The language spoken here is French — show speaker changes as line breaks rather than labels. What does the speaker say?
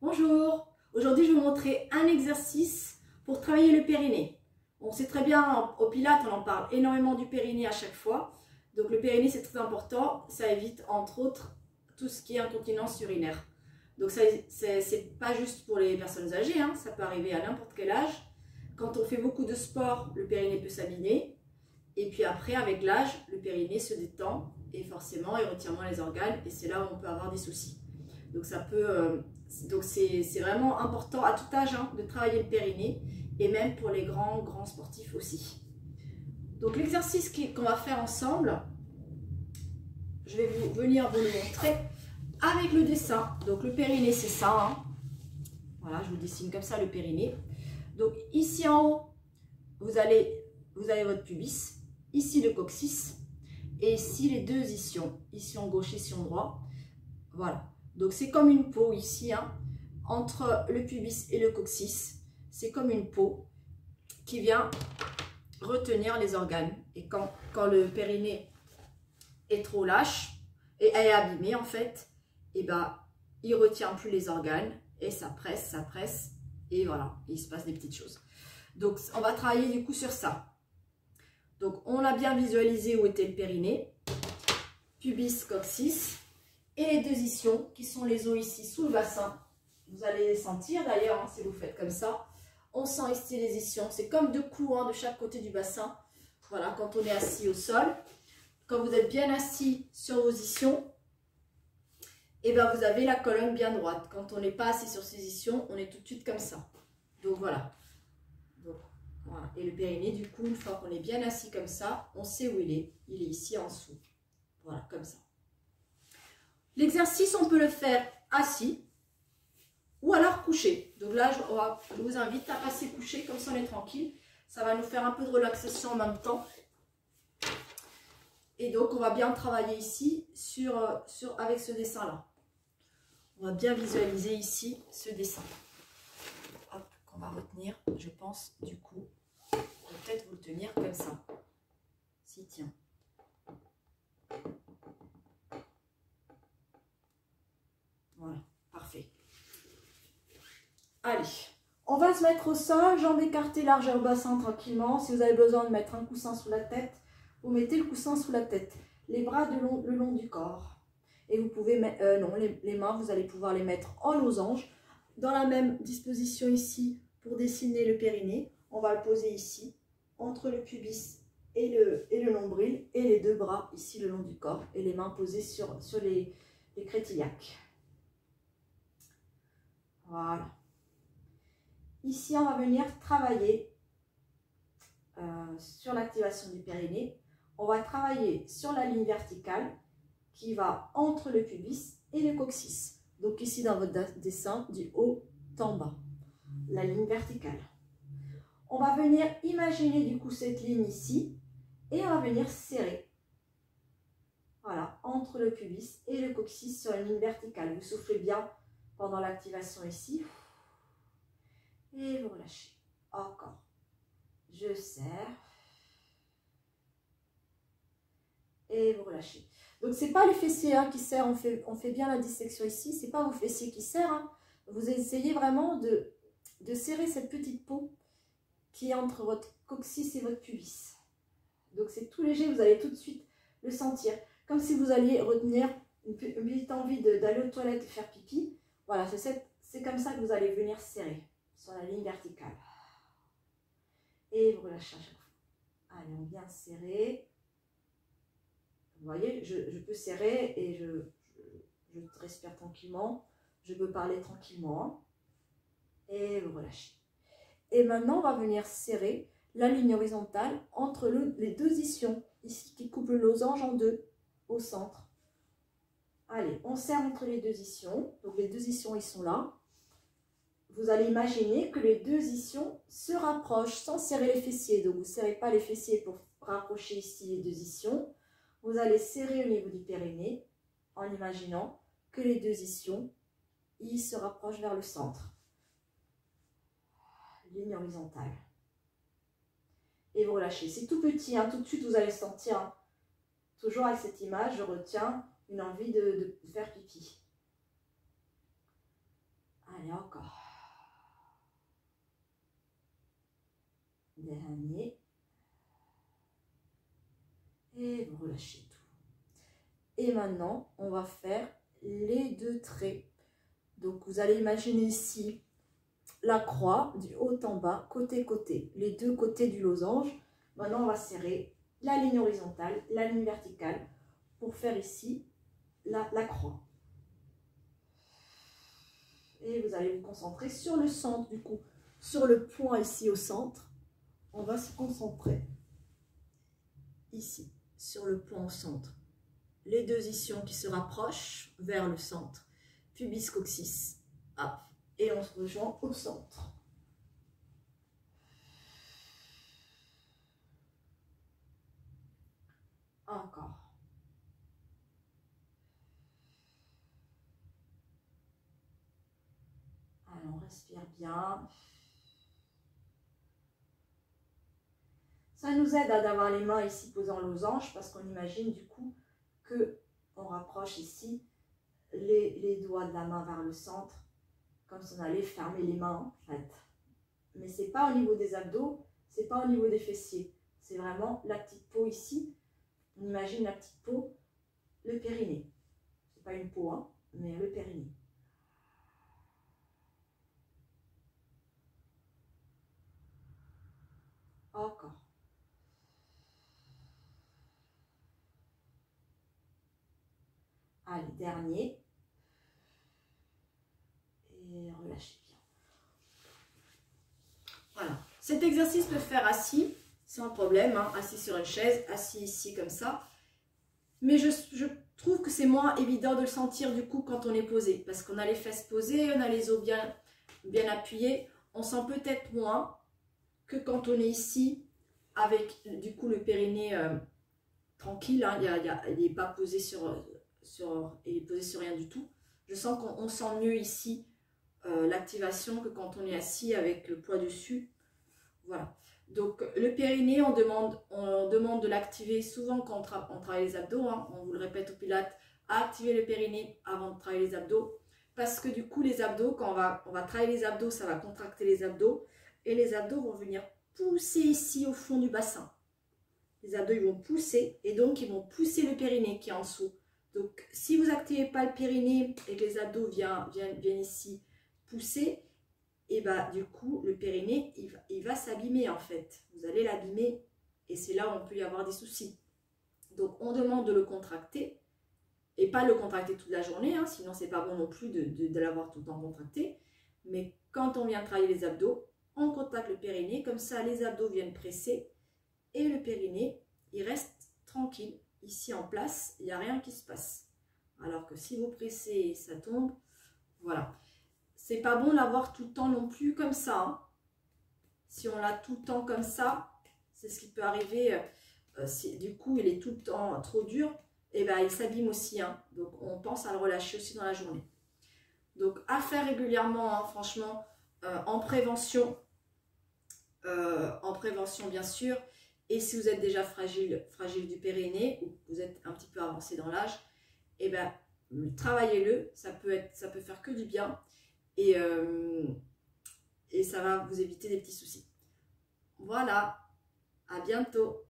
Bonjour, aujourd'hui je vais vous montrer un exercice pour travailler le périnée. On sait très bien, au Pilates on en parle énormément du périnée à chaque fois. Donc le périnée c'est très important, ça évite entre autres tout ce qui est incontinence urinaire. Donc c'est pas juste pour les personnes âgées, hein, ça peut arriver à n'importe quel âge. Quand on fait beaucoup de sport, le périnée peut s'abîmer. Et puis après, avec l'âge, le périnée se détend et forcément il retire moins les organes et c'est là où on peut avoir des soucis. Donc ça peut, c'est vraiment important à tout âge hein, de travailler le périnée et même pour les grands sportifs aussi. Donc l'exercice qu'on va faire ensemble, je vais venir vous le montrer avec le dessin. Donc le périnée c'est ça, hein. Voilà, je vous dessine comme ça le périnée. Donc ici en haut, vous avez votre pubis, ici le coccyx et ici les deux ischions, ischion gauche et ischion droit. Voilà. Donc c'est comme une peau ici, hein, entre le pubis et le coccyx. C'est comme une peau qui vient retenir les organes. Et quand le périnée est trop lâche et est abîmé en fait, et ben il retient plus les organes et ça presse et voilà, il se passe des petites choses. Donc on va travailler du coup sur ça. Donc on a bien visualisé où était le périnée, pubis, coccyx. Et les deux ischions, qui sont les os ici sous le bassin. Vous allez les sentir d'ailleurs, hein, si vous faites comme ça. On sent ici les ischions. C'est comme deux clous hein, de chaque côté du bassin. Voilà, quand on est assis au sol. Quand vous êtes bien assis sur vos ischions, et ben vous avez la colonne bien droite. Quand on n'est pas assis sur ces ischions, on est tout de suite comme ça. Donc voilà. Voilà. Et le périnée, du coup, une fois qu'on est bien assis comme ça, on sait où il est. Il est ici en dessous. Voilà, comme ça. L'exercice, on peut le faire assis ou alors couché. Donc là, je vous invite à passer couché, comme ça on est tranquille. Ça va nous faire un peu de relaxation en même temps. Et donc, on va bien travailler ici avec ce dessin-là. On va bien visualiser ici ce dessin. Hop, qu'on va retenir, je pense, du coup. Peut-être vous le tenir comme ça. Si, tiens. Voilà, parfait. Allez, on va se mettre au sol, jambes écartées large au bassin tranquillement. Si vous avez besoin de mettre un coussin sous la tête, vous mettez le coussin sous la tête. Les bras le long du corps. Et vous pouvez mettre, non, les mains, vous allez pouvoir les mettre en losange. Dans la même disposition ici, pour dessiner le périnée, on va le poser ici, entre le pubis et le nombril, et les deux bras ici le long du corps, et les mains posées sur les crétillacs. Voilà. Ici, on va venir travailler sur l'activation du périnée. On va travailler sur la ligne verticale qui va entre le pubis et le coccyx. Donc ici, dans votre dessin, du haut en bas, la ligne verticale. On va venir imaginer du coup cette ligne ici et on va venir serrer. Voilà, entre le pubis et le coccyx sur la ligne verticale. Vous soufflez bien pendant l'activation ici. Et vous relâchez. Encore. Je serre. Et vous relâchez. Donc, ce n'est pas les fessiers hein, qui serrent. On fait bien la dissection ici. Ce n'est pas vos fessiers qui serrent. Hein. Vous essayez vraiment de serrer cette petite peau qui est entre votre coccyx et votre pubis. Donc, c'est tout léger. Vous allez tout de suite le sentir. Comme si vous alliez retenir une petite envie d'aller aux toilettes et faire pipi. Voilà, c'est comme ça que vous allez venir serrer sur la ligne verticale. Et vous relâchez à chaque fois. Allez, on vient serrer. Vous voyez, je peux serrer et je respire tranquillement. Je peux parler tranquillement. Et vous relâchez. Et maintenant, on va venir serrer la ligne horizontale entre les deux ischions, ici, qui coupent le losange en deux, au centre. Allez, on serre entre les deux ischions. Donc, les deux ischions, ils sont là. Vous allez imaginer que les deux ischions se rapprochent sans serrer les fessiers. Donc, vous ne serrez pas les fessiers pour rapprocher ici les deux ischions. Vous allez serrer au niveau du périnée en imaginant que les deux ischions, ils se rapprochent vers le centre. Ligne horizontale. Et vous relâchez. C'est tout petit, hein. Tout de suite vous allez sentir, hein. Toujours avec cette image, je retiens une envie de faire pipi. Allez, encore. Dernier. Et vous relâchez tout. Et maintenant, on va faire les deux traits. Donc, vous allez imaginer ici la croix du haut en bas, côté-côté, les deux côtés du losange. Maintenant, on va serrer la ligne horizontale, la ligne verticale pour faire ici la croix. Et vous allez vous concentrer sur le centre du coup, sur le point ici au centre. On va se concentrer ici, sur le point au centre. Les deux ischions qui se rapprochent vers le centre. Pubis coccyx. Hop. Et on se rejoint au centre. Encore. Alors, on respire bien. Ça nous aide à d'avoir les mains ici posées en losange parce qu'on imagine du coup que on rapproche ici les doigts de la main vers le centre, comme si on allait fermer les mains en fait. Mais c'est pas au niveau des abdos, c'est pas au niveau des fessiers, c'est vraiment la petite peau ici. On imagine la petite peau, le périnée. C'est pas une peau, hein, mais le périnée. Encore. Allez, dernier. Et relâchez bien. Voilà. Cet exercice peut se faire assis, sans problème, hein, assis sur une chaise, assis ici comme ça. Mais je trouve que c'est moins évident de le sentir du coup quand on est posé. Parce qu'on a les fesses posées, on a les os bien appuyés. On sent peut-être moins que quand on est ici avec du coup le périnée tranquille. Hein, il n'est pas posé il est posé sur rien du tout. Je sens qu'on sent mieux ici l'activation que quand on est assis avec le poids dessus. Voilà. Donc le périnée, on demande de l'activer souvent quand on travaille les abdos. Hein, on vous le répète au pilates, activer le périnée avant de travailler les abdos. Parce que du coup les abdos, quand on va travailler les abdos, ça va contracter les abdos. Et les abdos vont venir pousser ici au fond du bassin. Les abdos ils vont pousser et donc ils vont pousser le périnée qui est en dessous. Donc si vous n'activez pas le périnée et que les abdos viennent ici pousser, et bah du coup le périnée il va s'abîmer en fait. Vous allez l'abîmer et c'est là où on peut y avoir des soucis. Donc on demande de le contracter et pas le contracter toute la journée, hein, sinon c'est pas bon non plus de l'avoir tout le temps contracté. Mais quand on vient travailler les abdos, on contracte le périnée, comme ça les abdos viennent presser et le périnée il reste tranquille ici en place, il n'y a rien qui se passe. Alors que si vous pressez, ça tombe, voilà. C'est pas bon l'avoir tout le temps non plus comme ça. Hein. Si on l'a tout le temps comme ça, c'est ce qui peut arriver. Si du coup il est tout le temps trop dur, et ben il s'abîme aussi. Hein. Donc on pense à le relâcher aussi dans la journée. Donc à faire régulièrement, hein, franchement, en prévention bien sûr. Et si vous êtes déjà fragile du périnée ou vous êtes un petit peu avancé dans l'âge, et ben travaillez-le. Ça peut faire que du bien. Et ça va vous éviter des petits soucis. Voilà, à bientôt.